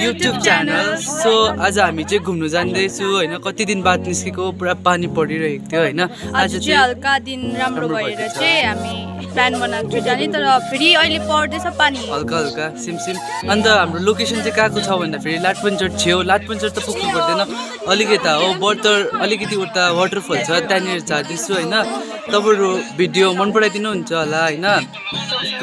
YouTube channel. So आज हामी चाहिँ घुम्नु जाँदैछु हैन, कति दिन बाद निस्केको, पुरा पानी परिरहेको थियो हैन। आज चाहिँ हल्का दिन राम्रो भएर चाहिँ हामी प्लान बनाएको छु जाने, तर फेरि अहिले पर्दैछ पानी हल्का हल्का सिमसिम। अन्त हाम्रो लोकेसन चाहिँ कहाँको छ भन्दा फेरि लाटपन्चर छेउ। लाटपन्चर त पुग्नु पर्दैन, अलिक यता हो बर्तर, अलिकति उता वाटरफल छ, त्यहाँनिर जाँदैछु हैन। तपाईँहरू भिडियो मन पराइदिनुहुन्छ होला हैन,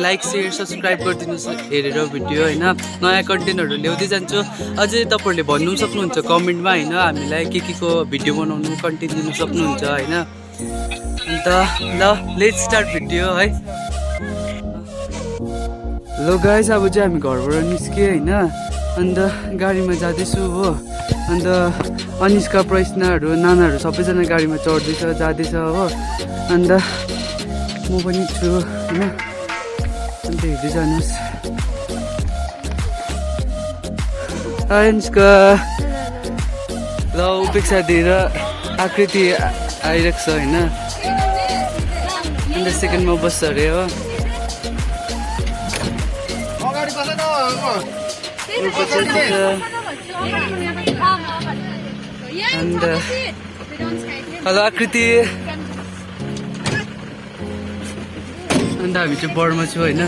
लाइक सेयर सब्सक्राइब गरिदिनुहोस् हेरेर भिडियो हैन। नयाँ कन्टेन्टहरू ल्याउँदै जान्छु। अझै तपाईँहरूले भन्नु सक्नुहुन्छ कमेन्टमा हैन, हामीलाई के को भिडियो बनाउनु कन्टेन्ट दिनु सक्नुहुन्छ हैन। अन्त ल लेट्स स्टार्ट भिडियो है। ल गाइस, अब चाहिँ हामी घरबाट निस्क्यौँ हैन, अन्त गाडीमा जाँदैछु हो। अन्त अनिष्का प्रश्नहरू नानाहरू सबैजना गाडीमा चढ्दैछ जाँदैछ हो। अन्त म पनि छु हैन, अन्त हेर्दै जानुहोस्। अनिष्का ल उपेक्षा दिएर आकृति आइरहेको छ हैन, अन्त सेकेन्डमा बस्छ अरे हो। अन्त हेलो आकृति, अन्त हामी चाहिँ बरमा छु होइन।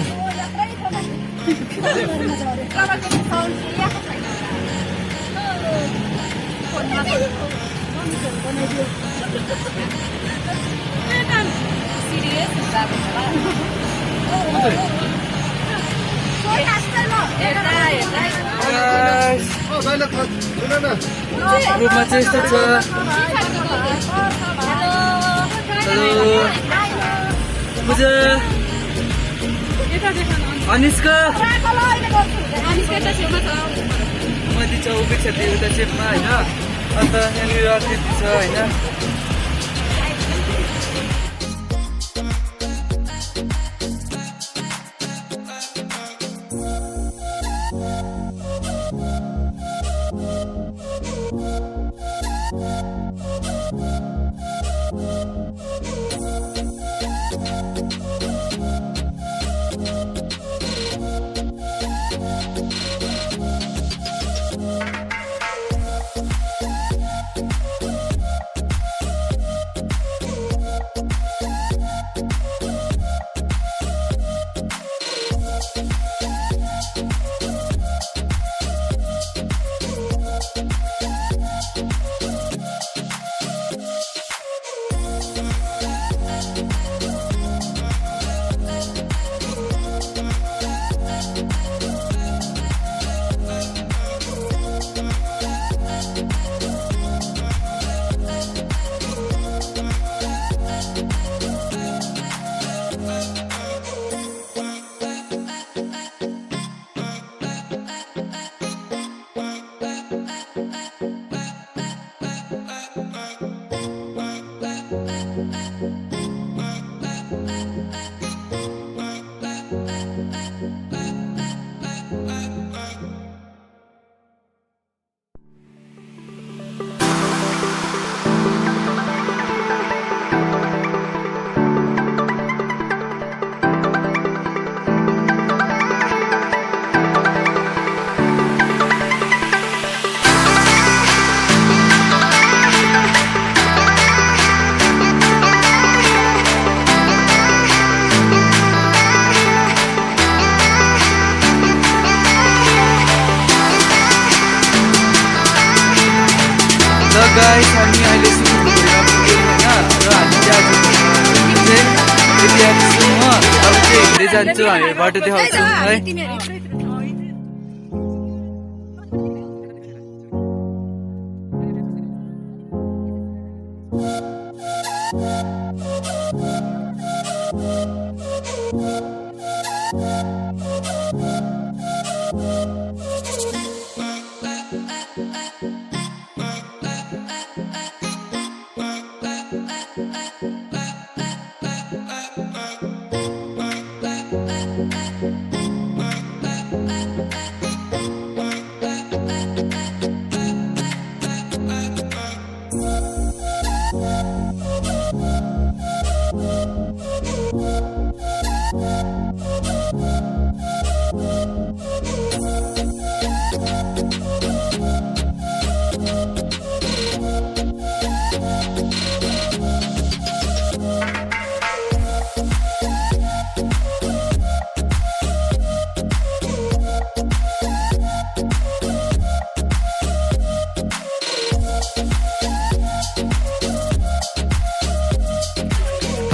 ग्रुपमा चाहिँ यस्तो छ। हेलो पूजा, अनिष्का मैले छ उपेक्षा दियो उता चेपमा होइन। अन्त यहाँनिर आकृति छ होइन। गाइस, हामी अहिले सिलगढीमा पुग्यौँ होइन, र हामी चाहिँ अब यति आएको छौँ हो। अब चाहिँ हेर्दै जान्छु, हामी बाटो देखाउँछौँ है।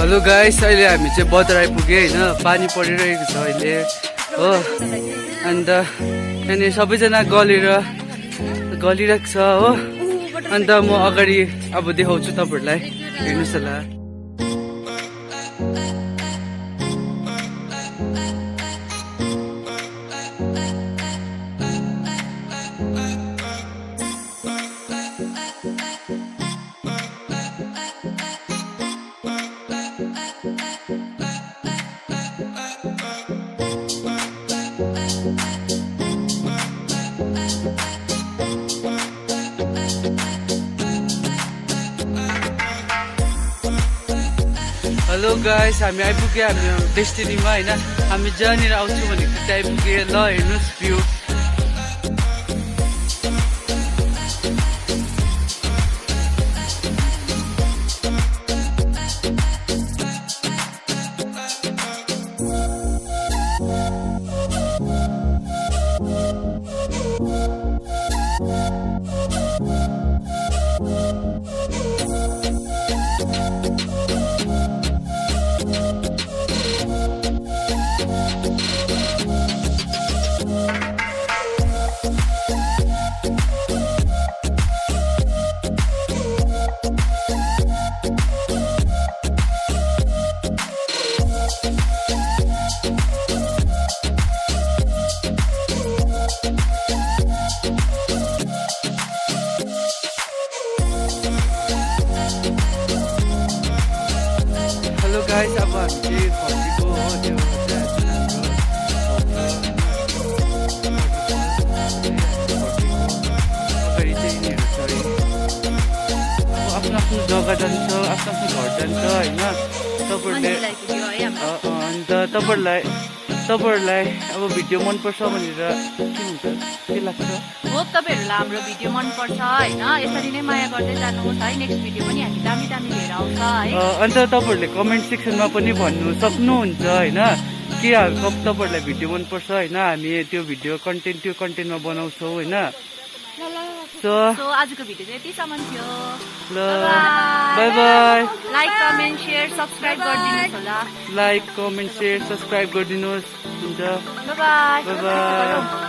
हेलो गाइस, अहिले हामी चाहिँ बजार आइपुग्यो होइन। पानी परिरहेको छ अहिले हो। अन्त त्यहाँनिर सबैजना गलिरहेको छ हो। अन्त म अगाडि अब देखाउँछु तपाईँहरूलाई, हेर्नुहोस् होला। हेलो गाइस, हामी आइपुग्यो हामी डेस्टिनीमा होइन। हामी जहाँनिर आउँछौँ भनेको चाहिँ आइपुग्यो। ल हेर्नुहोस् भ्यू। हेलो गाइस, अब हामी चाहिँ फर्केको हो। त्यो अगाडि चाहिँ यिनीहरू छ है। अब आफ्नो आफ्नो जग्गा जान्छ, आफ्नो आफ्नो घर जान्छ होइन। तपाईँहरूले अन्त तपाईँहरूलाई अब भिडियो मनपर्छ भनेर के हुन्छ, के लाग्छ? होप तपाईँहरूलाई हाम्रो भिडियो मनपर्छ होइन। यसरी नै माया गर्दै जानुहोस् है। नेक्स्ट भिडियो पनि हामी दामी दामी लिएर आउँछ है। अन्त तपाईँहरूले कमेन्ट सेक्सनमा पनि भन्नु सक्नुहुन्छ होइन के तपाईँहरूलाई भिडियो मनपर्छ होइन। हामी त्यो कन्टेन्टमा बनाउँछौँ होइन। सो आजको भिडियो चाहिँ यतिसम्म थियो। ल by by. Like comment share subscribe गरिदिनुहोस् होला। लाइक कमेन्ट सेयर सब्सक्राइब गरिदिनुहोस्। हुन्छ, बाई बाई बाई।